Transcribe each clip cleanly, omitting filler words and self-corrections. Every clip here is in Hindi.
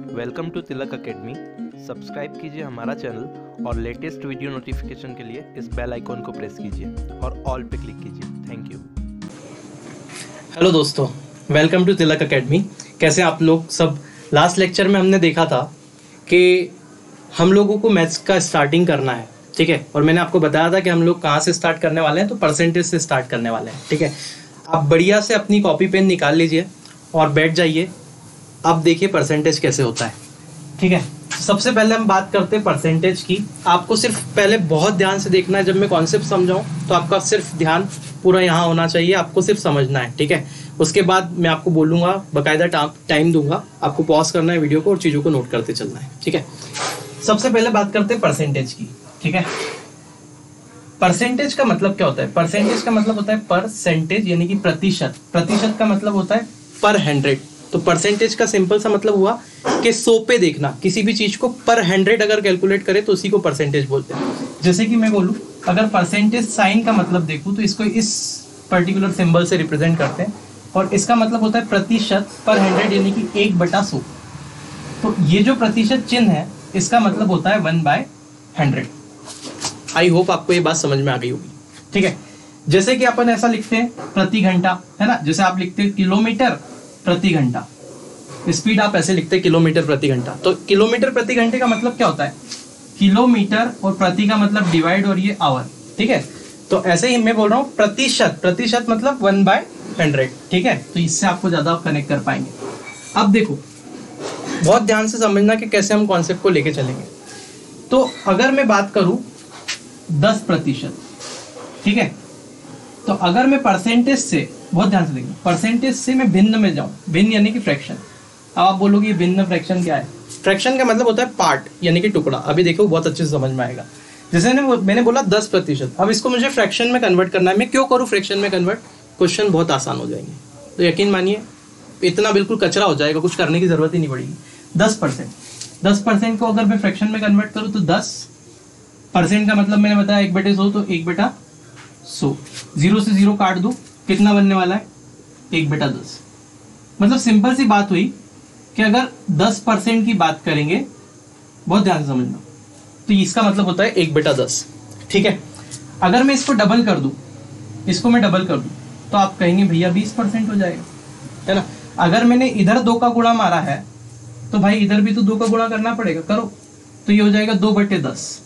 Welcome to Tilak academy. Subscribe कीजिए हमारा चैनल और लेटेस्ट वीडियो नोटिफिकेशन के लिए इस बेल आइकॉन को प्रेस कीजिए और ऑल पे क्लिक कीजिए। Thank you. हेलो दोस्तों, वेलकम टू तिलक एकेडमी। कैसे आप लोग सब? लास्ट लेक्चर में हमने देखा था कि हम लोगों को मैथ्स का स्टार्टिंग करना है, ठीक है। और मैंने आपको बताया था कि हम लोग कहाँ से स्टार्ट करने वाले हैं, तो परसेंटेज से स्टार्ट करने वाले हैं, ठीक है। आप बढ़िया से अपनी कॉपी पेन निकाल लीजिए और बैठ जाइए। अब देखिए परसेंटेज कैसे होता है, ठीक है। सबसे पहले हम बात करते हैं परसेंटेज की। आपको सिर्फ पहले बहुत ध्यान से देखना है। जब मैं कॉन्सेप्ट समझाऊं तो आपका सिर्फ ध्यान पूरा यहाँ होना चाहिए, आपको सिर्फ समझना है, ठीक है। उसके बाद मैं आपको बोलूँगा, बाकायदा टाइम दूंगा, आपको पॉज करना है वीडियो को और चीज़ों को नोट करते चलना है, ठीक है। सबसे पहले बात करते हैं परसेंटेज की, ठीक है। परसेंटेज का मतलब क्या होता है? परसेंटेज का मतलब होता है परसेंटेज, यानी कि प्रतिशत। प्रतिशत का मतलब होता है पर 100। तो परसेंटेज का सिंपल सा मतलब हुआ कि 100 पे देखना। किसी भी चीज को पर 100 अगर कैलकुलेट करे तो उसी को परसेंटेज बोलते हैं। जैसे कि मैं बोलूं, अगर परसेंटेज साइन का मतलब देखूं तो इसको इस पर्टिकुलर सिंबल से रिप्रेजेंट करते हैं और इसका मतलब होता है प्रतिशत पर 100, यानी कि 1/100। तो ये जो प्रतिशत चिन्ह है इसका मतलब होता है 1/100। आई होप आपको ये बात समझ में आ गई होगी, ठीक है। जैसे कि अपन ऐसा लिखते हैं प्रति घंटा, है ना। जैसे आप लिखते हैं किलोमीटर प्रति घंटा, स्पीड आप ऐसे लिखते हैं किलोमीटर प्रति घंटा। तो किलोमीटर प्रति घंटे का मतलब क्या होता है? किलोमीटर और प्रति का मतलब डिवाइड और ये आवर, ठीक है। तो ऐसे ही मैं बोल रहा हूँ प्रतिशत। प्रतिशत मतलब 1/100, ठीक है। तो इससे आपको ज्यादा कनेक्ट कर पाएंगे। अब देखो, बहुत ध्यान से समझना कि कैसे हम कॉन्सेप्ट को लेके चलेंगे। तो अगर मैं बात करूं 10%, ठीक है। तो अगर मैं परसेंटेज से, बहुत ध्यान से देखिए, परसेंटेज से मैं भिन्न में जाऊं, भिन्न यानी कि फ्रैक्शन। अब आप बोलोगे भिन्न फ्रैक्शन क्या है? फ्रैक्शन का मतलब होता है पार्ट, यानी कि टुकड़ा। अभी देखो बहुत अच्छे से समझ में आएगा। जैसे मैंने बोला 10%, अब इसको मुझे फ्रैक्शन में कन्वर्ट करना है। मैं क्यों करूँ फ्रैक्शन में कन्वर्ट? क्वेश्चन बहुत आसान हो जाएंगे। तो यकीन मानिए इतना बिल्कुल कचरा हो जाएगा, कुछ करने की जरूरत ही नहीं पड़ेगी। 10% को अगर मैं फ्रैक्शन में कन्वर्ट करूँ तो 10% का मतलब मैंने बताया 1/100, तो 1/100। 0 से 0 काट दो, कितना बनने वाला है? 1/10। मतलब सिंपल सी बात हुई कि अगर 10% की बात करेंगे, बहुत ध्यान से समझना, तो इसका मतलब होता है 1/10, ठीक है। अगर मैं इसको डबल कर दूं, इसको मैं डबल कर दूं, तो आप कहेंगे भैया 20% हो जाएगा, है ना। अगर मैंने इधर 2 का गुणा मारा है तो भाई इधर भी तो 2 का गुणा करना पड़ेगा, करो। तो ये हो जाएगा 2/10।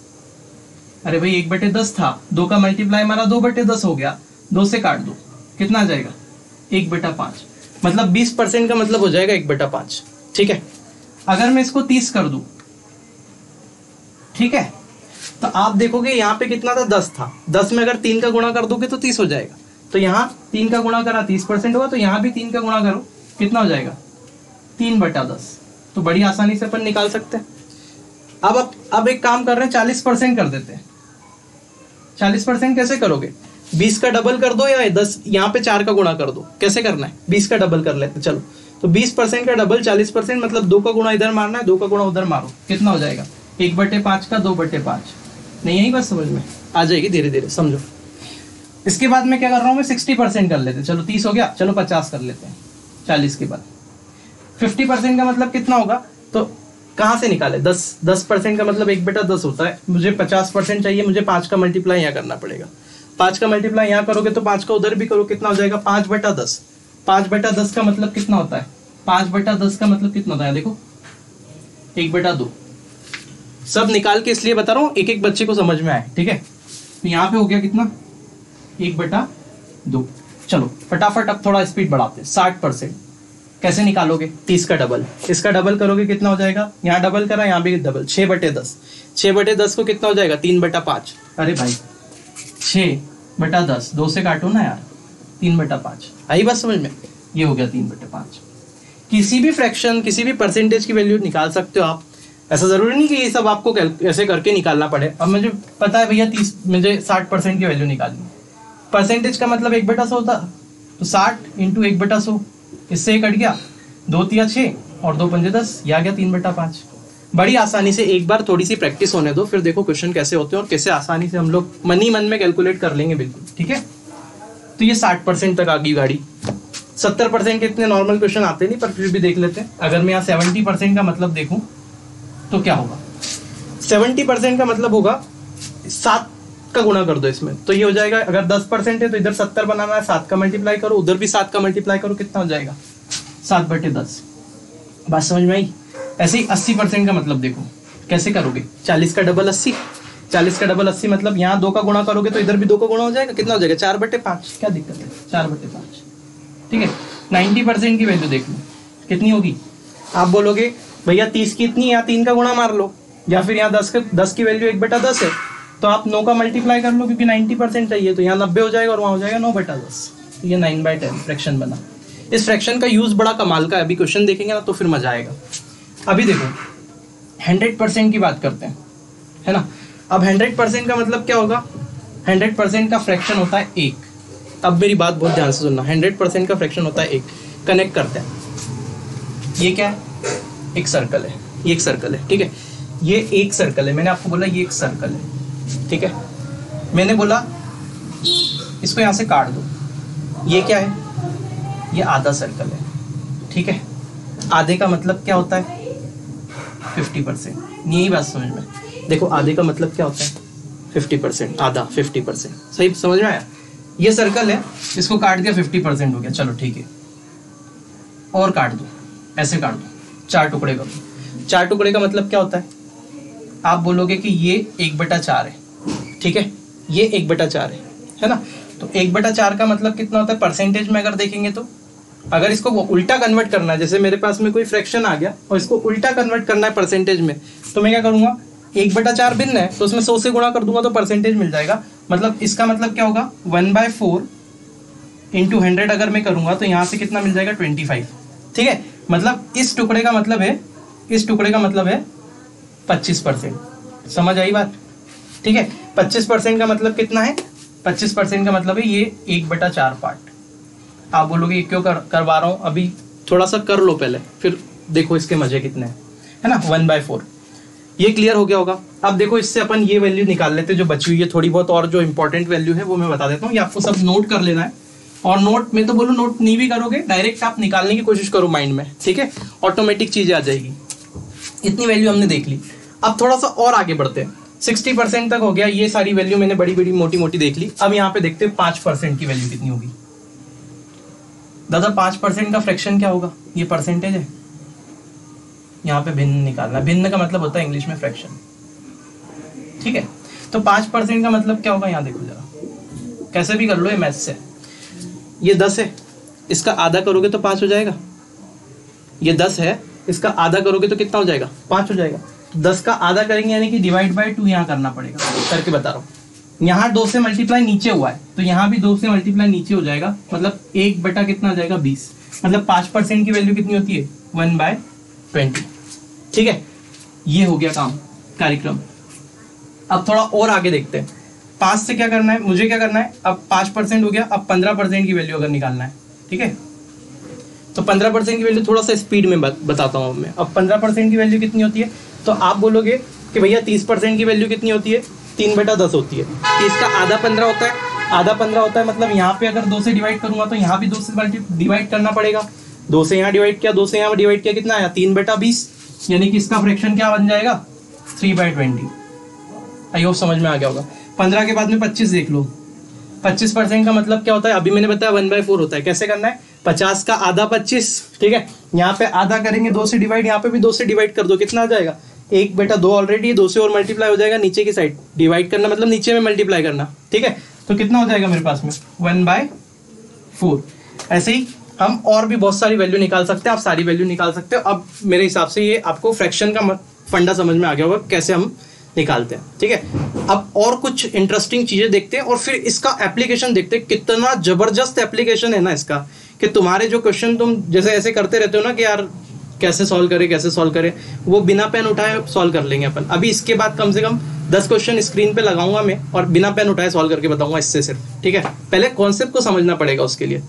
अरे भाई 1/10 था, 2 का मल्टीप्लाई मारा, 2/10 हो गया। 2 से काट दो, कितना आ जाएगा? 1/5। मतलब 20% का मतलब हो जाएगा 1/5, ठीक है। अगर मैं इसको 30 कर दूं, ठीक है, तो आप देखोगे यहाँ पे कितना था? 10 था। 10 में अगर 3 का गुणा कर दोगे तो 30 हो जाएगा। तो यहाँ 3 का गुणा करा 30% हुआ, तो यहाँ भी 3 का गुणा करो, कितना हो जाएगा? 3/10। तो बड़ी आसानी से अपन निकाल सकते हैं। अब एक काम कर रहे हैं, 40% कर देते हैं। 40% कैसे करोगे? 20 का डबल कर दो या 10, यहाँ पे 4 का गुणा कर दो। कैसे करना है? 20 का डबल कर लेते, चलो। तो 20% का डबल 40%, मतलब 2 का गुणा इधर मारना है, 2 का गुणा उधर मारो, कितना हो जाएगा? 1/5 का 2/5। नहीं, यही बात समझ में आ जाएगी, धीरे धीरे समझो। इसके बाद मैं क्या कर रहा हूँ, मैं 60% कर लेते हैं। चलो 30 हो गया, चलो 50 कर लेते हैं। 40 के बाद 50% का मतलब कितना होगा? तो कहाँ से निकाले? 10% का मतलब 1/10 होता है। मुझे 50% चाहिए, मुझे 5 का मल्टीप्लाई यहाँ करना पड़ेगा। 5 का मल्टीप्लाई यहाँ करोगे तो 5 का उधर भी करो, कितना हो जाएगा? 5/10। 5/10 का मतलब कितना होता है? 5/10 का मतलब कितना होता है? देखो 1/2। सब निकाल के इसलिए बता रहा हूँ, एक एक बच्चे को समझ में आए, ठीक है। तो यहाँ पे हो गया कितना? 1/2। चलो फटाफट अब थोड़ा स्पीड बढ़ाते हैं। 60% कैसे निकालोगे? 30 का डबल, इसका डबल करोगे, कितना हो जाएगा? यहाँ डबल करा, यहाँ भी डबल, 6/10। 6/10 को कितना हो जाएगा? 3/5। अरे भाई 6/10, 2 से काटो ना यार, 3/5। आई बात समझ में? ये हो गया 3/5। किसी भी फ्रैक्शन, किसी भी परसेंटेज की वैल्यू निकाल सकते हो आप। ऐसा जरूरी नहीं कि ये सब आपको ऐसे करके निकालना पड़े। अब मुझे पता है भैया 30, मुझे 60% की वैल्यू निकालनी। परसेंटेज का मतलब 1/100 होता, तो 60 × 1/100, इससे कट गया, 2 × 6 और 2 × 10, ये आ गया 3/5। बड़ी आसानी से एक बार थोड़ी सी प्रैक्टिस होने दो, फिर देखो क्वेश्चन कैसे होते हैं और कैसे आसानी से हम लोग मन ही मन में कैलकुलेट कर लेंगे, बिल्कुल, ठीक है। तो ये 60% तक आ गई गाड़ी। 70% के इतने नॉर्मल क्वेश्चन आते नहीं, पर फिर भी देख लेते हैं। अगर मैं यहाँ 70% का मतलब देखूं तो क्या होगा? 70% का मतलब होगा 7 का गुणा कर दो इसमें, तो ये हो जाएगा। अगर 10% है तो इधर 70 बनाना है, 7 का मल्टीप्लाई करो, उधर भी 7 का मल्टीप्लाई करो, कितना हो जाएगा? 7/10। बात समझ में आई? ऐसे ही 80% का मतलब देखो कैसे करोगे? 40 का डबल 80, 40 का डबल 80 मतलब यहाँ 2 का गुणा करोगे तो इधर भी 2 का गुणा हो जाएगा, कितना हो जाएगा? 4/5। क्या दिक्कत है? 4/5, ठीक है। 90% की वैल्यू देख लो कितनी होगी। आप बोलोगे भैया 30 की इतनी, यहाँ 3 का गुणा मार लो, या फिर यहाँ 10 की वैल्यू 1/10 है तो आप 9 का मल्टीप्लाई कर लो, क्योंकि 90% चाहिए, तो यहाँ 90 हो जाएगा और वहाँ हो जाएगा 9/10। तो ये 9/10 फ्रैक्शन बना। इस फ्रैक्शन का यूज बड़ा कमाल का है, अभी क्वेश्चन देखेंगे ना तो फिर मजा आएगा। अभी देखो 100% की बात करते हैं, है ना। अब 100% का मतलब क्या होगा? 100% का फ्रैक्शन होता है 1। अब मेरी बात बहुत ध्यान से सुनना, 100% का फ्रैक्शन होता है 1। कनेक्ट करते हैं, ये क्या है? एक सर्कल है, ये एक सर्कल है, ठीक है। ये एक सर्कल है, मैंने आपको बोला ये एक सर्कल है, ठीक है। मैंने बोला इसको यहाँ से काट दो, ये क्या है? ये आधा सर्कल है, ठीक है। आधे का मतलब क्या होता है? 50%। यही बात समझ में। देखो आधे का मतलब क्या होता है? 50%, आधा 50%। सही समझ में आया? ये सर्कल है, इसको काट दिया 50% हो गया, चलो ठीक है। और काट दो, ऐसे काट दो, 4 टुकड़े कर दो। 4 टुकड़े का मतलब क्या होता है? आप बोलोगे कि ये 1/4 है, ठीक है। ये 1/4 है ना। तो 1/4 का मतलब कितना होता है परसेंटेज में? अगर देखेंगे तो अगर इसको उल्टा कन्वर्ट करना है, जैसे मेरे पास में कोई फ्रैक्शन आ गया और इसको उल्टा कन्वर्ट करना है परसेंटेज में, तो मैं क्या करूंगा? 1/4 भिन्न है तो उसमें 100 से गुणा कर दूंगा तो परसेंटेज मिल जाएगा। मतलब इसका मतलब क्या होगा? 1/4 × 100 अगर मैं करूंगा तो यहाँ से कितना मिल जाएगा? 25, ठीक है। मतलब इस टुकड़े का मतलब है, इस टुकड़े का मतलब है 25%। समझ आई बात? ठीक है। 25% का मतलब कितना है? 25% का मतलब है ये 1/4 पार्ट। आप बोलोगे क्यों करवा रहा हूँ? अभी थोड़ा सा कर लो पहले, फिर देखो इसके मजे कितने हैं, है ना। 1/4 ये क्लियर हो गया होगा। अब देखो इससे अपन ये वैल्यू निकाल लेते जो बची हुई है थोड़ी बहुत, और जो इंपॉर्टेंट वैल्यू है वो मैं बता देता हूँ। ये आपको सब नोट कर लेना है, और नोट में तो बोलो नोट नहीं भी करोगे, डायरेक्ट आप निकालने की कोशिश करो माइंड में, ठीक है। ऑटोमेटिक चीजें आ जाएगी। इतनी वैल्यू हमने देख ली। अब थोड़ा सा और आगे बढ़ते हैं। 60% तक हो गया, ये सारी वैल्यू मैंने बड़ी बड़ी मोटी मोटी देख ली। अब यहाँ पे देखते हैं 5% की वैल्यू कितनी होगी। दादा 5% का फ्रैक्शन क्या होगा? ये परसेंटेज है, यहाँ पे भिन्न निकालना। भिन्न का मतलब होता है इंग्लिश में फ्रैक्शन, ठीक है। तो 5% का मतलब क्या होगा? यहाँ देखो जरा, कैसे भी कर लो, ये मैथ्स से। ये 10 है, इसका आधा करोगे तो 5 हो जाएगा। ये 10 है, इसका आधा करोगे तो कितना हो जाएगा? 5 हो जाएगा। 10 का आधा करेंगे यानी कि डिवाइड बाय 2 यहाँ करना पड़ेगा, करके बता रहा हूँ। यहाँ 2 से मल्टीप्लाई नीचे हुआ है तो यहाँ भी 2 से मल्टीप्लाई नीचे हो जाएगा, मतलब 1 कितना हो जाएगा? 20। मतलब 5% की वैल्यू कितनी होती है? 1/20, ठीक है। ये हो गया काम, कार्यक्रम। अब थोड़ा और आगे देखते हैं। 5 से क्या करना है मुझे? क्या करना है? अब 5% हो गया, अब 15% की वैल्यू अगर निकालना है, ठीक है। तो 15% की वैल्यू थोड़ा सा स्पीड में बताता हूँ मैं। अब 15% की वैल्यू कितनी होती है? तो आप बोलोगे कि भैया 30% की वैल्यू कितनी होती है? 3/10 होती है। 30 का आधा 15 होता है, आधा 15 होता है, मतलब यहाँ पे अगर 2 से डिवाइड करूंगा तो यहाँ भी 2 से डिवाइड करना पड़ेगा। 2 से यहाँ डिवाइड किया, 2 से यहाँ डिवाइड किया, कितना आया? 3/20, यानी कि इसका फ्रैक्शन क्या बन जाएगा? 3/20। आई होप समझ में आ गया होगा। 15 के बाद में 25 देख लो। 25% का मतलब क्या होता है? अभी मैंने बताया 1/4 होता है। कैसे करना है? 50 का आधा 25, ठीक है। यहाँ पे आधा करेंगे 2 से डिवाइड, यहाँ पे भी 2 से डिवाइड कर दो, कितना आ जाएगा? 1/2 ऑलरेडी, 2 से और मल्टीप्लाई हो जाएगा नीचे की साइड। डिवाइड करना मतलब नीचे में मल्टीप्लाई करना, ठीक है। तो कितना हो जाएगा मेरे पास में? 1/4। ऐसे ही हम और भी बहुत सारी वैल्यू निकाल सकते हैं, आप सारी वैल्यू निकाल सकते हो। अब मेरे हिसाब से ये आपको फ्रैक्शन का फंडा समझ में आ गया होगा कैसे हम निकालते हैं, ठीक है। अब और कुछ इंटरेस्टिंग चीजें देखते हैं और फिर इसका एप्लीकेशन देखते हैं। कितना जबरदस्त एप्लीकेशन है ना इसका, कि तुम्हारे जो क्वेश्चन तुम जैसे ऐसे करते रहते हो ना कि यार कैसे सॉल्व करें, वो बिना पेन उठाए सॉल्व कर लेंगे अपन। अभी इसके बाद कम से कम 10 क्वेश्चन स्क्रीन पे लगाऊंगा मैं और बिना पेन उठाए सॉल्व करके बताऊंगा इससे सिर्फ, ठीक है। पहले कॉन्सेप्ट को समझना पड़ेगा उसके लिए।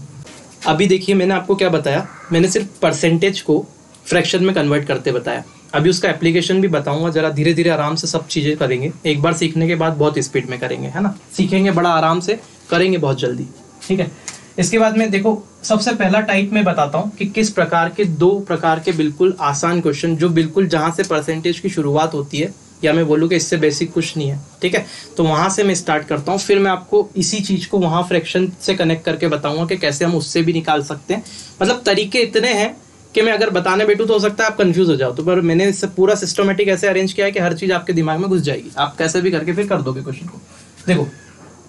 अभी देखिए मैंने आपको क्या बताया, मैंने सिर्फ परसेंटेज को फ्रैक्शन में कन्वर्ट करते बताया। अभी उसका एप्लीकेशन भी बताऊंगा, जरा धीरे धीरे आराम से सब चीज़ें करेंगे। एक बार सीखने के बाद बहुत स्पीड में करेंगे, है ना। सीखेंगे बड़ा आराम से, करेंगे बहुत जल्दी, ठीक है। इसके बाद में देखो सबसे पहला टाइप में बताता हूँ कि किस प्रकार के 2 प्रकार के बिल्कुल आसान क्वेश्चन, जो बिल्कुल जहाँ से परसेंटेज की शुरुआत होती है, या मैं बोलूँ कि इससे बेसिक कुछ नहीं है, ठीक है, तो वहाँ से मैं स्टार्ट करता हूँ। फिर मैं आपको इसी चीज़ को वहाँ फ्रैक्शन से कनेक्ट करके बताऊँगा कि कैसे हम उससे भी निकाल सकते हैं। मतलब तरीके इतने हैं कि मैं अगर बताने बैठूँ तो हो सकता है आप कंफ्यूज हो जाओ, तो पर मैंने इससे पूरा सिस्टमेटिक ऐसे अरेंज किया है कि हर चीज़ आपके दिमाग में घुस जाएगी, आप कैसे भी करके फिर कर दोगे क्वेश्चन को। देखो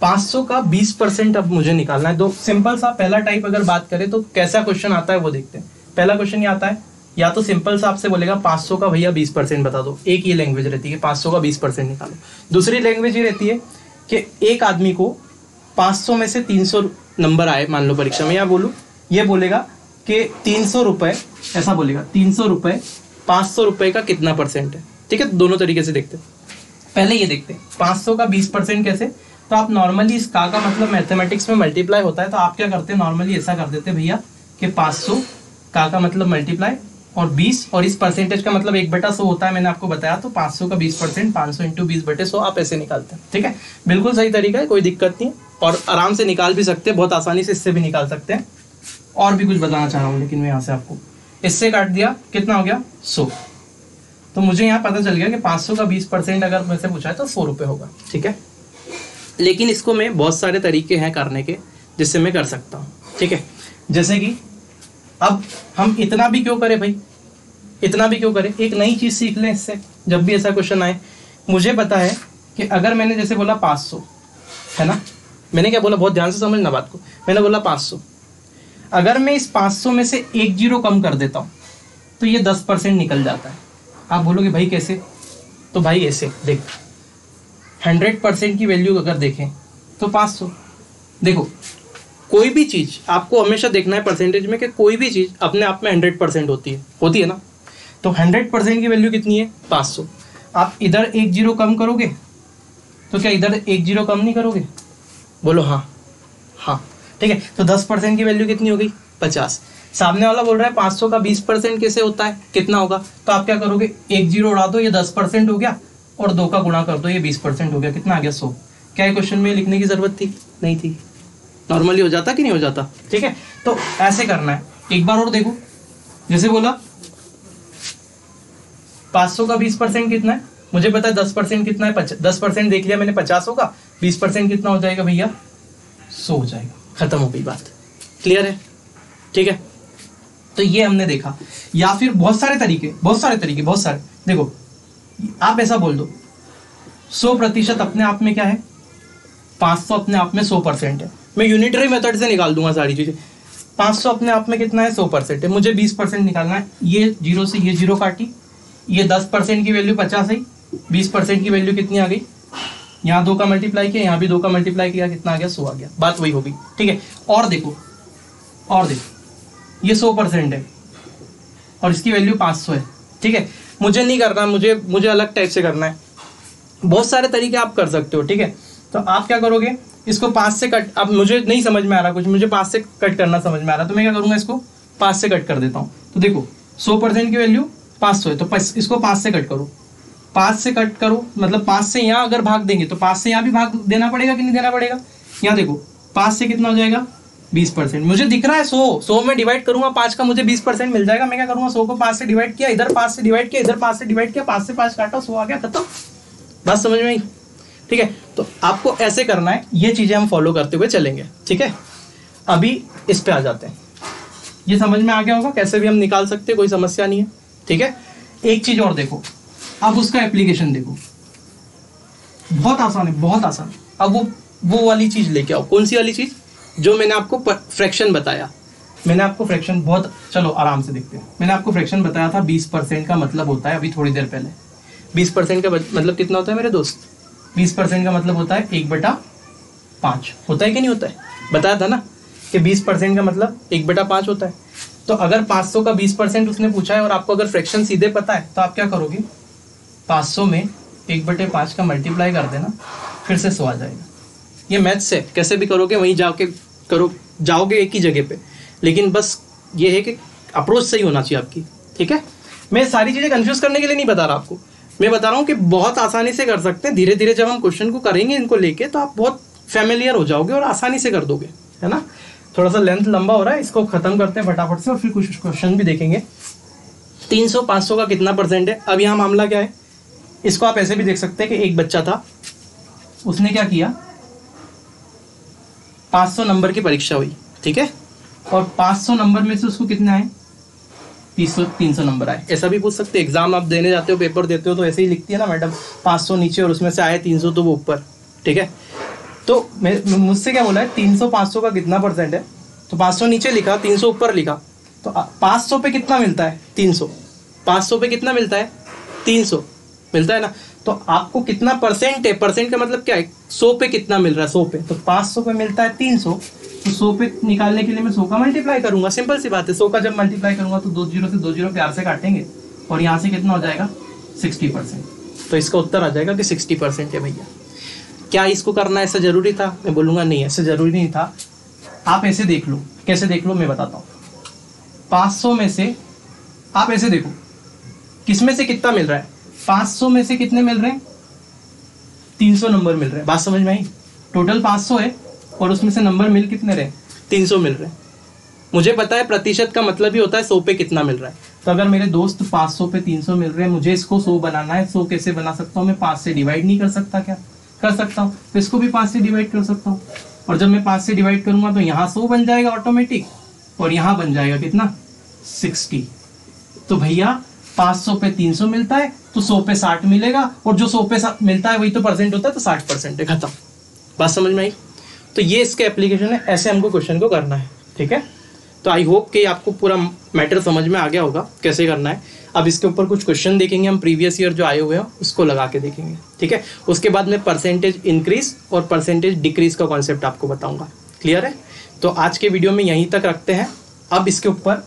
500 का 20% अब मुझे निकालना है। तो सिंपल सा पहला टाइप अगर बात करें तो कैसा क्वेश्चन आता है वो देखते हैं। पहला क्वेश्चन ये आता है, या तो सिंपल सा आपसे बोलेगा 500 का भैया 20% बता दो। एक ये लैंग्वेज रहती है 500 का 20% निकालो। दूसरी लैंग्वेज ये रहती है कि एक आदमी को 500 में से 300 नंबर आए मान लो परीक्षा में, या बोलूँ ये बोलेगा कि 300 रुपये, ऐसा बोलेगा 300 रुपये 500 रुपये का कितना परसेंट है, ठीक है। दोनों तरीके से देखते हैं। पहले ये देखते हैं 500 का 20% कैसे। तो आप नॉर्मली इस का मतलब मैथमेटिक्स में मल्टीप्लाई होता है, तो आप क्या करते हैं नॉर्मली ऐसा कर देते हैं भैया कि 500 का मतलब मल्टीप्लाई और 20, और इस परसेंटेज का मतलब 1/100 होता है, मैंने आपको बताया। तो 500 का 20% 500 इंटू 20/100 आप ऐसे निकालते हैं, ठीक है। बिल्कुल सही तरीका है, कोई दिक्कत नहीं है, और आराम से निकाल भी सकते हैं, बहुत आसानी से इससे भी निकाल सकते हैं। और भी कुछ बताना चाह रहा हूँ, लेकिन मैं यहाँ से आपको इससे काट दिया, कितना हो गया 100। तो मुझे यहाँ पता चल गया कि 500 का 20% अगर मुझसे पूछा है तो 100 रुपये होगा, ठीक है। लेकिन इसको मैं बहुत सारे तरीके हैं करने के जिससे मैं कर सकता हूँ, ठीक है। जैसे कि अब हम इतना भी क्यों करें भाई, इतना भी क्यों करें, एक नई चीज़ सीख लें इससे। जब भी ऐसा क्वेश्चन आए, मुझे पता है कि अगर मैंने जैसे बोला 500 है ना, मैंने क्या बोला, बहुत ध्यान से समझना बात को। मैंने बोला 500, अगर मैं इस 500 में से 1 जीरो कम कर देता हूँ तो ये 10% निकल जाता है। आप बोलोगे भाई कैसे, तो भाई ऐसे देख, 100% की वैल्यू अगर देखें तो 500। देखो कोई भी चीज़ आपको हमेशा देखना है परसेंटेज में कि कोई भी चीज़ अपने आप में 100% होती है ना। तो 100% की वैल्यू कितनी है 500। आप इधर 1 जीरो कम करोगे तो क्या इधर 1 जीरो कम नहीं करोगे, बोलो हाँ हाँ, ठीक है। तो 10% की वैल्यू कितनी हो गई 50। सामने वाला बोल रहा है 500 का 20% कैसे होता है, कितना होगा, तो आप क्या करोगे 1 जीरो उड़ा दो, ये 10% हो गया, और 2 का गुणा कर दो, ये 20% हो गया, कितना आ गया 100। क्या क्वेश्चन में लिखने की जरूरत थी, नहीं थी, नॉर्मली हो जाता कि नहीं हो जाता, ठीक है। तो ऐसे करना है। एक बार और देखो, जैसे बोला 500 का 20% कितना है, मुझे पता है 10% कितना है, 10% देख लिया मैंने 50 होगा, 20% कितना हो जाएगा भैया 100 हो जाएगा, खत्म हो गई बात, क्लियर है, ठीक है। तो ये हमने देखा। या फिर बहुत सारे तरीके, देखो आप ऐसा बोल दो 100% अपने आप में क्या है, 500 अपने आप में 100% है। मैं यूनिटरी मेथड से निकाल दूंगा सारी चीजें। 500 अपने आप में कितना है 100% है, मुझे 20% निकालना है। ये जीरो से ये जीरो काटी, ये 10% की वैल्यू 50 है, 20% की वैल्यू कितनी आ गई, यहाँ 2 का मल्टीप्लाई किया, यहाँ भी 2 का मल्टीप्लाई किया, कितना आ गया 100 आ गया, बात वही होगी, ठीक है। और देखो ये 100% है और इसकी वैल्यू 500 है, ठीक है। मुझे नहीं करना, मुझे अलग टाइप से करना है। बहुत सारे तरीके आप कर सकते हो, ठीक है। तो आप क्या करोगे, इसको 5 से कट, अब मुझे नहीं समझ में आ रहा कुछ, मुझे 5 से कट करना समझ में आ रहा, तो मैं क्या करूँगा, इसको 5 से कट कर देता हूँ। तो देखो 100% की वैल्यू 500 है, तो इसको 5 से कट करो, 5 से कट करो, मतलब 5 से यहाँ अगर भाग देंगे तो 5 से यहाँ भी भाग देना पड़ेगा कि नहीं देना पड़ेगा। यहाँ देखो 5 से कितना हो जाएगा 20%, मुझे दिख रहा है 100 में डिवाइड करूंगा 5 का, मुझे 20% मिल जाएगा। मैं क्या करूंगा 100 को 5 से डिवाइड किया, इधर 5 से डिवाइड किया, इधर 5 से डिवाइड किया, 5 से 5 काटा, 100 आ गया, खत्म, बात समझ में आई, ठीक है। तो आपको ऐसे करना है, ये चीजें हम फॉलो करते हुए चलेंगे, ठीक है। अभी इस पे आ जाते हैं, ये समझ में आ गया होगा कैसे भी हम निकाल सकते हैं, कोई समस्या नहीं है, ठीक है। एक चीज और देखो, अब उसका एप्लीकेशन देखो, बहुत आसान है, बहुत आसान। अब वो वाली चीज लेके आओ, कौन सी वाली चीज, जो मैंने आपको फ्रैक्शन बताया, मैंने आपको फ्रैक्शन बहुत, चलो आराम से देखते हैं। मैंने आपको फ्रैक्शन बताया था 20% का मतलब होता है, अभी थोड़ी देर पहले 20% का मतलब कितना होता है मेरे दोस्त, 20% का मतलब होता है 1/5 होता है कि नहीं होता है, बताया था ना कि 20% का मतलब 1/5 होता है। तो अगर 500 का 20% उसने पूछा है और आपको अगर फ्रैक्शन सीधे पता है, तो आप क्या करोगे 500 में 1/5 का मल्टीप्लाई कर देना, फिर से 100 आ जाएगा। ये मैथ्स है, कैसे भी करोगे वहीं जाके करो, जाओगे एक ही जगह पे, लेकिन बस ये है कि अप्रोच सही होना चाहिए आपकी, ठीक है। मैं सारी चीज़ें कंफ्यूज करने के लिए नहीं बता रहा आपको, मैं बता रहा हूँ कि बहुत आसानी से कर सकते हैं। धीरे धीरे जब हम क्वेश्चन को करेंगे इनको लेके, तो आप बहुत फैमिलियर हो जाओगे और आसानी से कर दोगे, है ना। थोड़ा सा लेंथ लंबा हो रहा है, इसको खत्म करते हैं फटाफट से और फिर कुछ क्वेश्चन भी देखेंगे। 300 500 का कितना परसेंट है? अब यहाँ मामला क्या है, इसको आप ऐसे भी देख सकते हैं कि एक बच्चा था, उसने क्या किया, 500 नंबर की परीक्षा हुई, ठीक है, और 500 नंबर में से उसको कितने आए? 300 नंबर आए। ऐसा भी पूछ सकते हैं, एग्जाम आप देने जाते हो, पेपर देते हो तो ऐसे ही लिखती है ना मैडम, 500 नीचे और उसमें से आए 300 तो वो ऊपर, ठीक है। तो मुझसे क्या बोला है, 300 500 का कितना परसेंट है, तो 500 नीचे लिखा, 300 ऊपर लिखा, तो 500 पे कितना मिलता है? 300। 500 पे कितना मिलता है? 300 मिलता है ना। तो आपको कितना परसेंट है, परसेंट का मतलब क्या है, 100 पे कितना मिल रहा है, 100 पे, तो 500 पे मिलता है 300, तो 100 पे निकालने के लिए मैं 100 का मल्टीप्लाई करूंगा, सिंपल सी बात है। 100 का जब मल्टीप्लाई करूंगा तो 2 जीरो से 2 जीरो प्यार से काटेंगे और यहाँ से कितना हो जाएगा? 60%। तो इसका उत्तर आ जाएगा कि 60% है भैया। क्या इसको करना ऐसा जरूरी था? मैं बोलूंगा नहीं, ऐसा जरूरी नहीं था। आप ऐसे देख लो, कैसे देख लो मैं बताता हूँ। 500 में से आप ऐसे देखो, किसमें से कितना मिल रहा है? 500 में से कितने मिल रहे हैं? 300 नंबर मिल रहे हैं। बात समझ में आई? टोटल 500 है और उसमें से नंबर मिल कितने रहे? 300 मिल रहे हैं। मुझे पता है प्रतिशत का मतलब ही होता है 100 पे कितना मिल रहा है। तो अगर मेरे दोस्त 500 पे 300 मिल रहे हैं, मुझे इसको 100 बनाना है। 100 कैसे बना सकता हूँ मैं? 5 से डिवाइड नहीं कर सकता क्या? कर सकता हूँ। तो इसको भी 5 से डिवाइड कर सकता हूँ, और जब मैं 5 से डिवाइड करूंगा तो यहाँ 100 बन जाएगा ऑटोमेटिक, और यहाँ बन जाएगा कितना? 60। तो भैया 500 पे 300 मिलता है तो 100 पे 60 मिलेगा, और जो 100 पे मिलता है वही तो परसेंट होता है, तो 60% है, खत्म। बात समझ में आई? तो ये इसके एप्लीकेशन है, ऐसे हमको क्वेश्चन को करना है, ठीक है। तो आई होप कि आपको पूरा मैटर समझ में आ गया होगा कैसे करना है। अब इसके ऊपर कुछ क्वेश्चन देखेंगे हम, प्रीवियस ईयर जो आए हुए हैं उसको लगा के देखेंगे, ठीक है। उसके बाद मैं परसेंटेज इंक्रीज और परसेंटेज डिक्रीज का कॉन्सेप्ट आपको बताऊंगा। क्लियर है? तो आज के वीडियो में यहीं तक रखते हैं। अब इसके ऊपर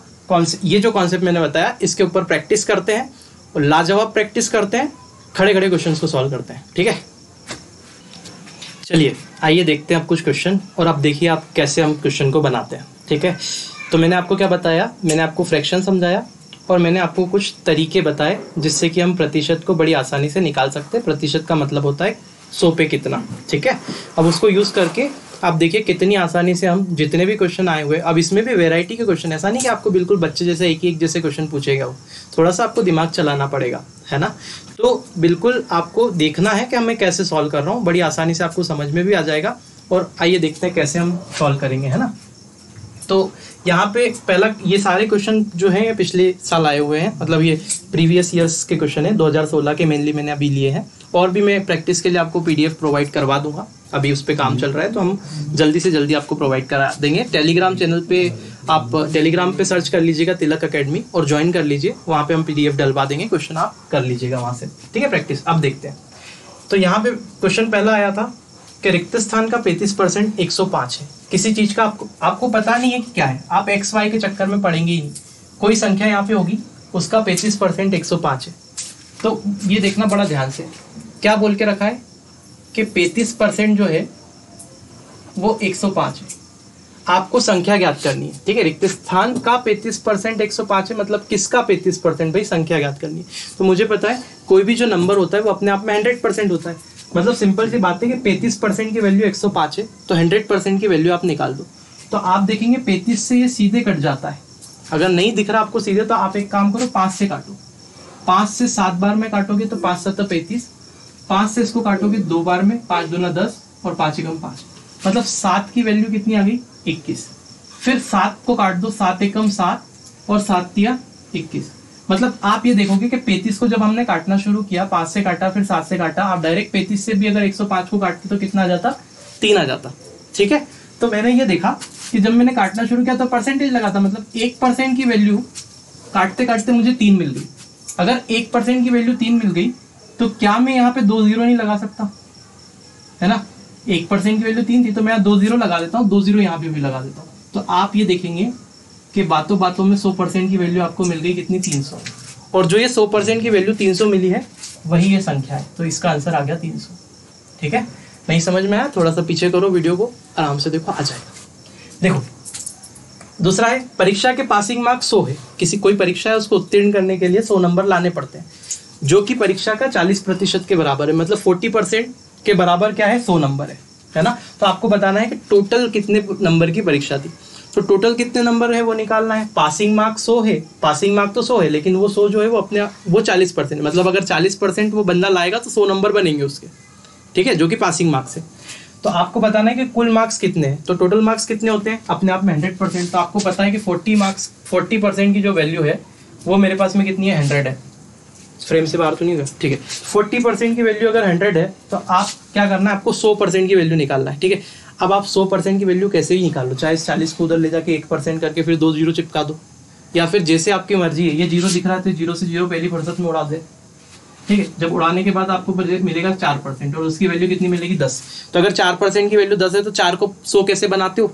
ये जो कॉन्सेप्ट मैंने बताया इसके ऊपर प्रैक्टिस करते हैं, और लाजवाब प्रैक्टिस करते हैं, खड़े खड़े क्वेश्चन को सॉल्व करते हैं, ठीक है। चलिए आइए देखते हैं अब कुछ क्वेश्चन, और अब देखिए आप कैसे हम क्वेश्चन को बनाते हैं, ठीक है। तो मैंने आपको क्या बताया, मैंने आपको फ्रैक्शन समझाया और मैंने आपको कुछ तरीके बताए जिससे कि हम प्रतिशत को बड़ी आसानी से निकाल सकते हैं। प्रतिशत का मतलब होता है 100 पे कितना, ठीक है। अब उसको यूज़ करके आप देखिए कितनी आसानी से हम जितने भी क्वेश्चन आए हुए, अब इसमें भी वैरायटी के क्वेश्चन, ऐसा नहीं कि आपको बिल्कुल बच्चे जैसे एक ही एक जैसे क्वेश्चन पूछेगा, वो थोड़ा सा आपको दिमाग चलाना पड़ेगा, है ना। तो बिल्कुल आपको देखना है कि मैं कैसे सॉल्व कर रहा हूँ, बड़ी आसानी से आपको समझ में भी आ जाएगा। और आइए देखते हैं कैसे हम सॉल्व करेंगे, है ना। तो यहाँ पे पहला, ये सारे क्वेश्चन जो हैं ये पिछले साल आए हुए हैं, मतलब ये प्रीवियस ईयर्स के क्वेश्चन हैं, 2016 के मेनली मैंने अभी लिए हैं, और भी मैं प्रैक्टिस के लिए आपको PDF प्रोवाइड करवा दूंगा। अभी उस पर काम चल रहा है, तो हम जल्दी से जल्दी आपको प्रोवाइड करा देंगे। टेलीग्राम चैनल पे आप टेलीग्राम पे सर्च कर लीजिएगा तिलक अकेडमी और ज्वाइन कर लीजिए, वहाँ पे हम PDF डलवा देंगे, क्वेश्चन आप कर लीजिएगा वहाँ से, ठीक है, प्रैक्टिस। अब देखते हैं। तो यहाँ पे क्वेश्चन पहला आया था कि रिक्त स्थान का 35% 105 है। किसी चीज का आपको पता नहीं है कि क्या है, आप XY के चक्कर में पढ़ेंगे ही नहीं, कोई संख्या यहाँ पे होगी, उसका 35% 105 है। तो ये देखना बड़ा ध्यान से, क्या बोल के रखा है कि 35% जो है वो 105 है। आपको संख्या ज्ञात करनी है, ठीक है। रिक्त स्थान का 35% 105 है, मतलब किसका 35% भाई? संख्या ज्ञात करनी है। तो मुझे पता है कोई भी जो नंबर होता है वो अपने आप में 100% होता है, मतलब सिंपल सी बात है कि 35% की वैल्यू 105 है, तो 100% की वैल्यू आप निकाल दो। तो आप देखेंगे 35 से ये सीधे कट जाता है। अगर नहीं दिख रहा आपको सीधे, तो आप एक काम करो, 5 से काटो। 5 से 7 बार में काटोगे तो 5 7 35, 5 से इसको काटोगे 2 बार में, 5 दूना 10 और 5 एकम 5, मतलब 7 की वैल्यू कितनी आ गई? 21। फिर 7 को काट दो, 7 एकम 7 और 7 तिया 21। मतलब आप ये देखोगे कि 35 को जब हमने काटना शुरू किया, 5 से काटा फिर 7 से काटा, आप डायरेक्ट 35 से भी अगर 105 को काटते तो कितना आ जाता? 3 आ जाता, ठीक है। तो मैंने ये देखा कि जब मैंने काटना शुरू किया तो परसेंटेज लगा था, मतलब 1% की वैल्यू काटते काटते मुझे 3 मिल गई। अगर 1% की वैल्यू 3 मिल गई तो क्या मैं यहाँ पे 2 जीरो नहीं लगा सकता, है ना। 1% की वैल्यू 3 थी तो मैं 2 जीरो लगा देता हूँ, 2 जीरो यहाँ पे भी लगा देता हूँ। तो आप ये देखेंगे कि बातों बातों में 100% की वैल्यू आपको मिल गई कितनी? 300। और जो ये 100% की वैल्यू 300 मिली है वही ये संख्या है, तो इसका आंसर आ गया 300, ठीक है। नहीं समझ में आया? थोड़ा सा पीछे करो वीडियो को, आराम से देखो, आ जाएगा। देखो दूसरा है, परीक्षा के पासिंग मार्क्स 100 है। कोई परीक्षा है उसको उत्तीर्ण करने के लिए 100 नंबर लाने पड़ते हैं, जो कि परीक्षा का 40% के बराबर है, मतलब 40% के बराबर क्या है? 100 नंबर है ना। तो आपको बताना है कि टोटल कितने नंबर की परीक्षा थी। तो टोटल कितने नंबर है वो निकालना है। पासिंग मार्क 100 है, पासिंग मार्क तो 100 है, लेकिन वो 100 जो है वो अपने वो 40%, मतलब अगर 40% वो बंदा लाएगा तो 100 नंबर बनेंगे उसके, ठीक है, जो कि पासिंग मार्क्स है। तो आपको बताना है कि कुल मार्क्स कितने हैं। तो टोटल मार्क्स कितने होते हैं अपने आप में 100%। तो आपको पता है कि 40% की जो वैल्यू है वो मेरे पास में कितनी है, 100 है। फ्रेम से बाहर तो नहीं होगा, ठीक है। 40% की वैल्यू अगर 100 है तो आप क्या करना है, आपको 100% की वैल्यू निकालना है, ठीक है। अब आप 100% की वैल्यू कैसे ही निकाल लो, चाहे 40 को उधर ले जाके 1% करके फिर 2 जीरो चिपका दो, या फिर जैसे आपकी मर्जी है। ये जीरो दिख रहा है तो जीरो से जीरो पहली फुर्सत में उड़ा दे, ठीक है। जब उड़ाने के बाद आपको मिलेगा 4% और उसकी वैल्यू कितनी मिलेगी, 10। तो अगर 4% की वैल्यू 10 है तो 4 को 100 कैसे बनाते हो,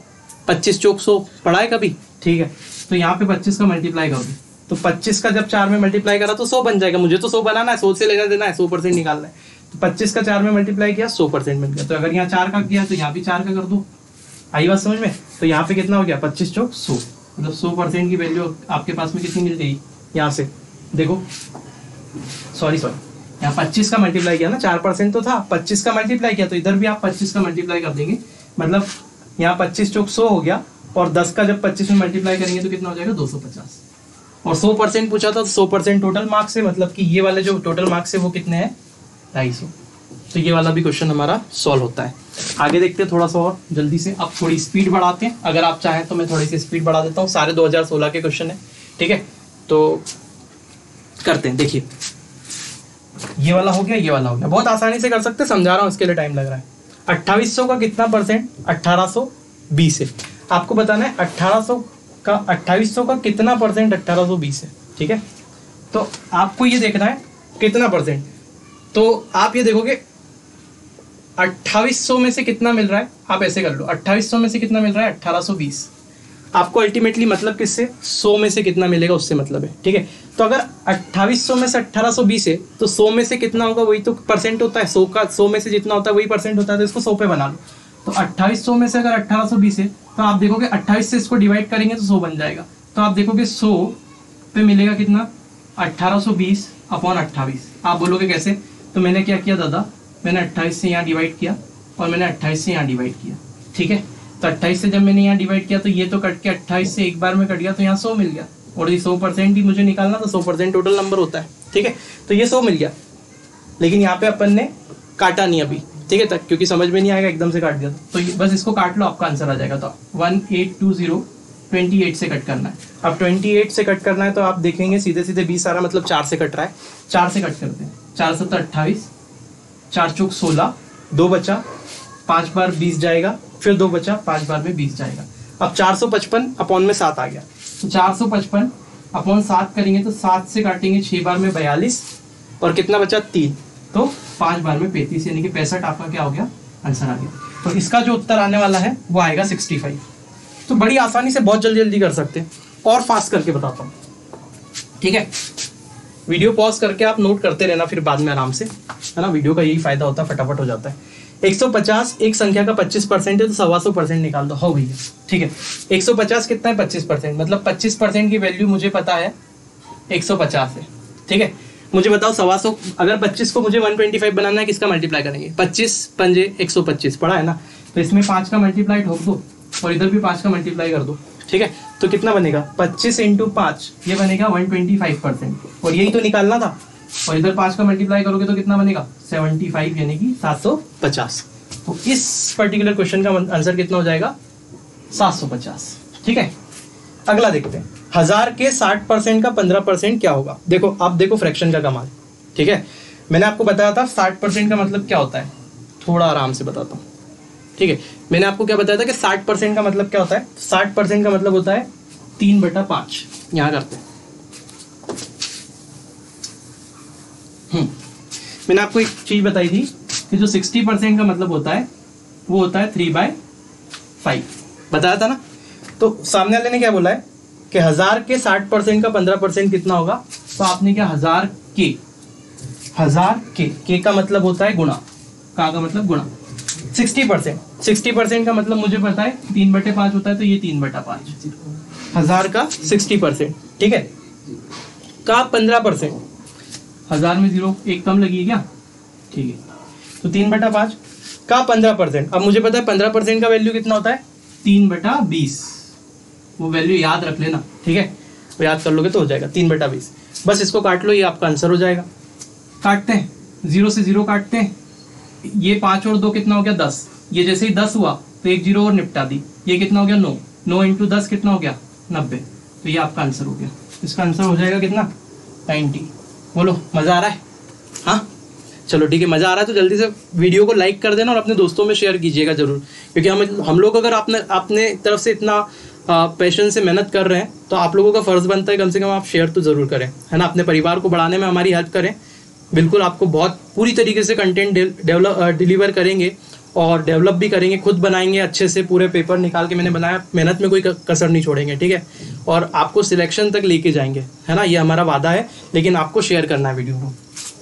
25 चौक 100 पढ़ा है कभी, ठीक है। तो यहाँ पे 25 का मल्टीप्लाई करोगे तो 25 का जब 4 में मल्टीप्लाई करा तो 100 बन जाएगा। मुझे तो 100 बनाना है, 100 से लेना देना है, 100% निकालना है। तो 25 का 4 में मल्टीप्लाई किया 100% बन गया। तो अगर यहाँ 4 का किया तो यहाँ भी 4 का कर दो, आई बात समझ में। तो यहाँ पे कितना हो गया, 25 चौक 100, मतलब 100% की वैल्यू आपके पास में कितनी मिल गई। यहाँ से देखो, सॉरी यहाँ 25 का मल्टीप्लाई किया ना, 4% तो था, 25 का मल्टीप्लाई किया तो इधर भी आप 25 का मल्टीप्लाई कर देंगे, मतलब यहाँ 25 चौक 100 हो गया। और 10 का जब 25 में मल्टीप्लाई करेंगे तो कितना हो जाएगा, 250। और 100% पूछा था तो 100% टोटल मार्क्स है, मतलब कि ये वाले जो टोटल मार्क्स है वो कितने हैं, 250। तो ये वाला भी क्वेश्चन हमारा सॉल्व होता है। आगे देखते हैं थोड़ा सा और जल्दी से। अब थोड़ी स्पीड बढ़ाते हैं, अगर आप चाहें तो मैं थोड़ी सी स्पीड बढ़ा देता हूँ। सारे 2016 के क्वेश्चन है, ठीक है। तो करते हैं, देखिए ये वाला हो गया, ये वाला हो गया, बहुत आसानी से कर सकते हैं, समझा रहा हूँ, इसके लिए टाइम लग रहा है। 2800 का कितना परसेंट, 1820 है। आपको बताना है 1800 का 2800 का कितना परसेंट 1820 है, ठीक है। तो आपको ये देखना है कितना परसेंट। तो आप ये देखोगे 2800 में से कितना मिल रहा है, आप ऐसे कर लो, 2800 में से कितना मिल रहा है, 1820। आपको अल्टीमेटली मतलब किससे, 100 में से कितना मिलेगा उससे मतलब है, ठीक है। तो अगर 2800 में से 1820 है तो 100 में से कितना होगा, वही तो परसेंट होता है। 100 का 100 में से जितना होता है वही परसेंट होता है, तो इसको 100 पे बना लो। तो 2800 में से अगर 1820 है तो आप देखोगे 28 से इसको डिवाइड करेंगे तो 100 बन जाएगा। तो आप देखोगे 100 पे मिलेगा कितना, 1820 अपॉन 28। आप बोलोगे कैसे, तो मैंने क्या किया दादा, मैंने 28 से यहाँ डिवाइड किया और मैंने 28 से यहाँ डिवाइड किया, ठीक है। तो 28 से जब मैंने यहाँ डिवाइड किया तो ये तो कट के 28 से एक बार में कट गया, तो यहाँ 100 मिल गया। और ये 100% ही मुझे निकालना, तो 100% टोटल नंबर होता है, ठीक है। तो ये 100 मिल गया, लेकिन यहाँ पे अपन ने काटा नहीं अभी, ठीक है, तक क्योंकि समझ में नहीं आएगा, एकदम से काट दिया तो बस इसको काट लो, आपका आंसर आ जाएगा। तो 1820 से कट करना है। अब 28 से कट करना है तो आप देखेंगे सीधे सीधे 20 आ रहा, मतलब 4 से कट रहा है। 4 से कट करते हैं, 4 से तो 28, 4 चौक 16, 2 बचा, 5 बार 20 जाएगा, फिर 2 बचा, 5 बार में 20 जाएगा। अब 455 अपॉन में 7 आ गया, तो 455 अपॉन 7 करेंगे तो 7 से काटेंगे 6 बार में 42, और कितना बचा 3, तो 5 बार में 35, यानी कि 65 आपका क्या हो गया, आंसर आ गया। तो इसका जो उत्तर आने वाला है वो आएगा 65। तो बड़ी आसानी से बहुत जल्दी जल्दी कर सकते हैं, और फास्ट करके बताता हूँ, ठीक है। वीडियो पॉज करके आप नोट करते रहना फिर बाद में आराम से, है ना, वीडियो का यही फायदा होता है, फटाफट हो जाता है। 150 एक संख्या का 25% है तो 125% निकाल दो, हो भैया, ठीक है। 150 कितना है, 25%, मतलब 25% की वैल्यू मुझे पता है 150 है, ठीक है। मुझे बताओ 125, अगर 25 को मुझे 125 बनाना है, किसका मल्टीप्लाई करेंगे, 25 पंजे 125 पढ़ा है ना। तो इसमें 5 का मल्टीप्लाई ठोक दो और इधर भी 5 का मल्टीप्लाई कर दो, ठीक है। तो कितना बनेगा, 25 × 5, ये बनेगा 125%, और यही तो निकालना था। और इधर 5 का मल्टीप्लाई करोगे तो कितना बनेगा, 75, यानी कि 750। तो इस पर्टिकुलर क्वेश्चन का आंसर कितना हो जाएगा, 750, ठीक है। अगला देखते हैं, 1000 के 60% का 15% क्या होगा। देखो अब देखो फ्रैक्शन का कमाल, ठीक है। मैंने आपको बताया था 60% का मतलब क्या होता है, थोड़ा आराम से बताता हूँ, ठीक है। मैंने आपको क्या बताया था कि 60% का मतलब क्या होता है, 60% का मतलब होता है 3/5। यहाँ करते हैं, मैंने आपको एक चीज बताई थी कि जो 60% का मतलब होता है वो होता है 3/5, बताया था ना। तो सामने वाले ने क्या बोला है कि 1000 के 60% का 15% कितना होगा, तो आपने क्या 1000 के का मतलब होता है गुणा, का मतलब गुणा 60% का मतलब मुझे पता है 3/5 होता है, तो ये 3/5, 1000 का 60%, ठीक है, का 15%, 1000 में 0 एक कम लगी है क्या, ठीक है। तो 3/5 का 15%, अब मुझे पता है 15% का वैल्यू कितना होता है, 3/20, वो वैल्यू याद रख लेना, ठीक है, वो याद कर लोगे तो हो जाएगा 3/20। बस इसको काट लो, ये आपका आंसर हो जाएगा। काटते हैं, 0 से 0 काटते हैं, ये 5 और 2 कितना हो गया 10, ये जैसे ही 10 हुआ तो 1 0 और निपटा दी, ये कितना हो गया 9, 9 इंटू 10 कितना हो गया 90, तो ये आपका आंसर हो गया। इसका आंसर हो जाएगा कितना 90। बोलो मज़ा आ रहा है? हाँ चलो ठीक है, मज़ा आ रहा है तो जल्दी से वीडियो को लाइक कर देना और अपने दोस्तों में शेयर कीजिएगा जरूर, क्योंकि हम लोग अगर अपने तरफ से इतना पैशन से मेहनत कर रहे हैं तो आप लोगों का फ़र्ज़ बनता है कम से कम आप शेयर तो ज़रूर करें, है ना, अपने परिवार को बढ़ाने में हमारी हेल्प करें। बिल्कुल आपको बहुत पूरी तरीके से कंटेंट डिलीवर करेंगे और डेवलप भी करेंगे, खुद बनाएंगे अच्छे से, पूरे पेपर निकाल के मैंने बनाया, मेहनत में कोई कसर नहीं छोड़ेंगे, ठीक है, और आपको सिलेक्शन तक लेके जाएंगे, है ना, ये हमारा वादा है। लेकिन आपको शेयर करना है वीडियो को,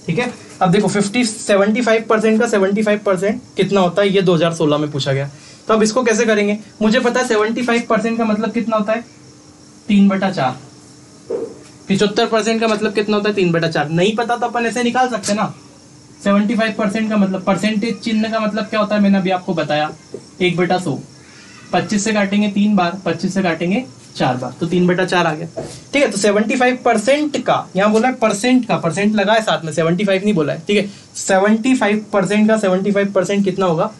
ठीक है। अब देखो 75% का 75% कितना होता है, ये 2016 में पूछा गया। तो अब इसको कैसे करेंगे, मुझे पता है 75% का मतलब कितना होता है 3/4, 75% का मतलब कितना होता है 3/4, नहीं पता तो अपन ऐसे निकाल सकते ना। 75% का मतलब, परसेंटेज चिन्ह का मतलब क्या होता है, मैंने अभी आपको बताया 1/100, 25 से काटेंगे 3 बार, 25 से काटेंगे 4 बार, तो 3/4 आ गया, ठीक है। तो 75% का, यहाँ बोला है परसेंट का, परसेंट लगा है साथ में, 75 नहीं बोला है, ठीक है। 75% का 75% कितना होगा,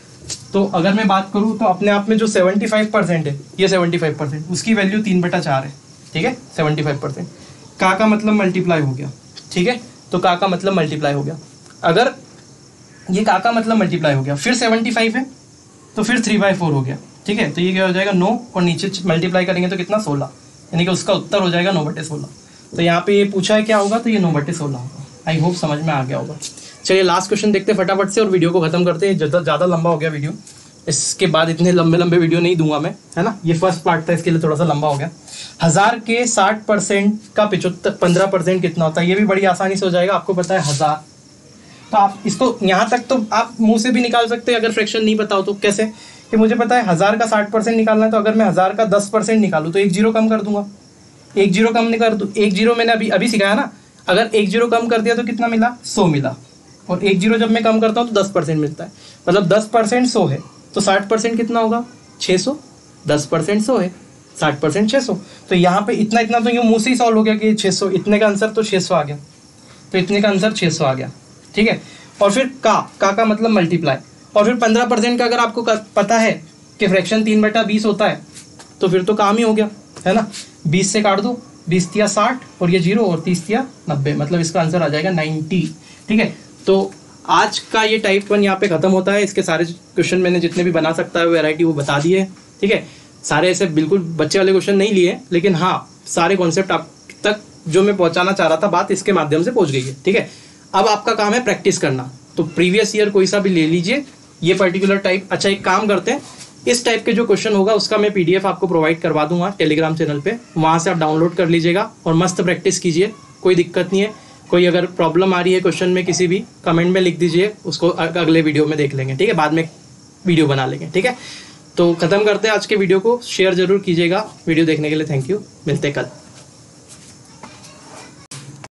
तो अगर मैं बात करूँ तो अपने आप में जो 75% है, ये 75%, उसकी वैल्यू 3/4 है, ठीक है। 75% का मतलब मल्टीप्लाई हो गया, ठीक है, तो का मतलब मल्टीप्लाई हो गया। अगर ये का मतलब मल्टीप्लाई हो गया, फिर 75 है तो फिर 3/4 हो गया, ठीक है, तो ये क्या हो जाएगा 9 और नीचे मल्टीप्लाई करेंगे तो कितना 16, यानी कि उसका उत्तर हो जाएगा 9/16। तो यहाँ पे ये पूछा है क्या होगा, तो ये 9/16 होगा। आई होप समझ में आ गया होगा। चलिए लास्ट क्वेश्चन देखते हैं फटाफट से और वीडियो को खत्म करते हैं, ज़्यादा लंबा हो गया वीडियो, इसके बाद इतने लंबे वीडियो नहीं दूंगा मैं, है ना, ये फर्स्ट पार्ट था इसके लिए थोड़ा सा लंबा हो गया। 1000 के 60% का 15% कितना होता है, ये भी बड़ी आसानी से हो जाएगा, आपको पता है 1000, तो आप इसको यहाँ तक तो आप मुंह से भी निकाल सकते हैं अगर फ्रैक्शन नहीं पता हो तो। कैसे कि मुझे पता है 1000 का 60% निकालना है, तो अगर मैं 1000 का 10% निकालूँ तो 1 0 कम कर दूंगा, 1 0 कम नहीं कर दूँ, 1 0 मैंने अभी सिखाया ना, अगर 1 0 कम कर दिया तो कितना मिला 100 मिला, और 1 0 जब मैं कम करता हूँ तो 10% मिलता है, मतलब 10% 100 है, तो 60% कितना होगा 600, 10% 100 है, 60% 600, तो यहाँ पे इतना तो यूँ मुँह से ही सॉल्व हो गया कि 600, इतने का आंसर तो 600 आ गया, तो इतने का आंसर 600 आ गया, ठीक है। और फिर का मतलब मल्टीप्लाई, और फिर 15% का अगर आपको पता है कि फ्रैक्शन 3/20 होता है तो फिर तो काम ही हो गया, है ना, 20 से काट दो, 20 तिया 60 और ये 0 और 30 तिया 90, मतलब इसका आंसर आ जाएगा 90, ठीक है। तो आज का ये टाइप 1 यहाँ पे खत्म होता है। इसके सारे क्वेश्चन मैंने जितने भी बना सकता है वैरायटी वो बता दिए, ठीक है। सारे ऐसे बिल्कुल बच्चे वाले क्वेश्चन नहीं लिए, लेकिन हाँ सारे कॉन्सेप्ट आप तक जो मैं पहुँचाना चाह रहा था बात इसके माध्यम से पहुँच गई है, ठीक है। अब आपका काम है प्रैक्टिस करना, तो प्रीवियस ईयर कोई सा भी ले लीजिए, ये पर्टिकुलर टाइप। अच्छा एक काम करते हैं, इस टाइप के जो क्वेश्चन होगा उसका मैं PDF आपको प्रोवाइड करवा दूंगा टेलीग्राम चैनल पे, वहाँ से आप डाउनलोड कर लीजिएगा और मस्त प्रैक्टिस कीजिए, कोई दिक्कत नहीं है। कोई अगर प्रॉब्लम आ रही है क्वेश्चन में किसी भी, कमेंट में लिख दीजिए, उसको अगले वीडियो में देख लेंगे, ठीक है, बाद में वीडियो बना लेंगे, ठीक है। तो खत्म करते हैं आज के वीडियो को, शेयर जरूर कीजिएगा। वीडियो देखने के लिए थैंक यू, मिलते हैं कल।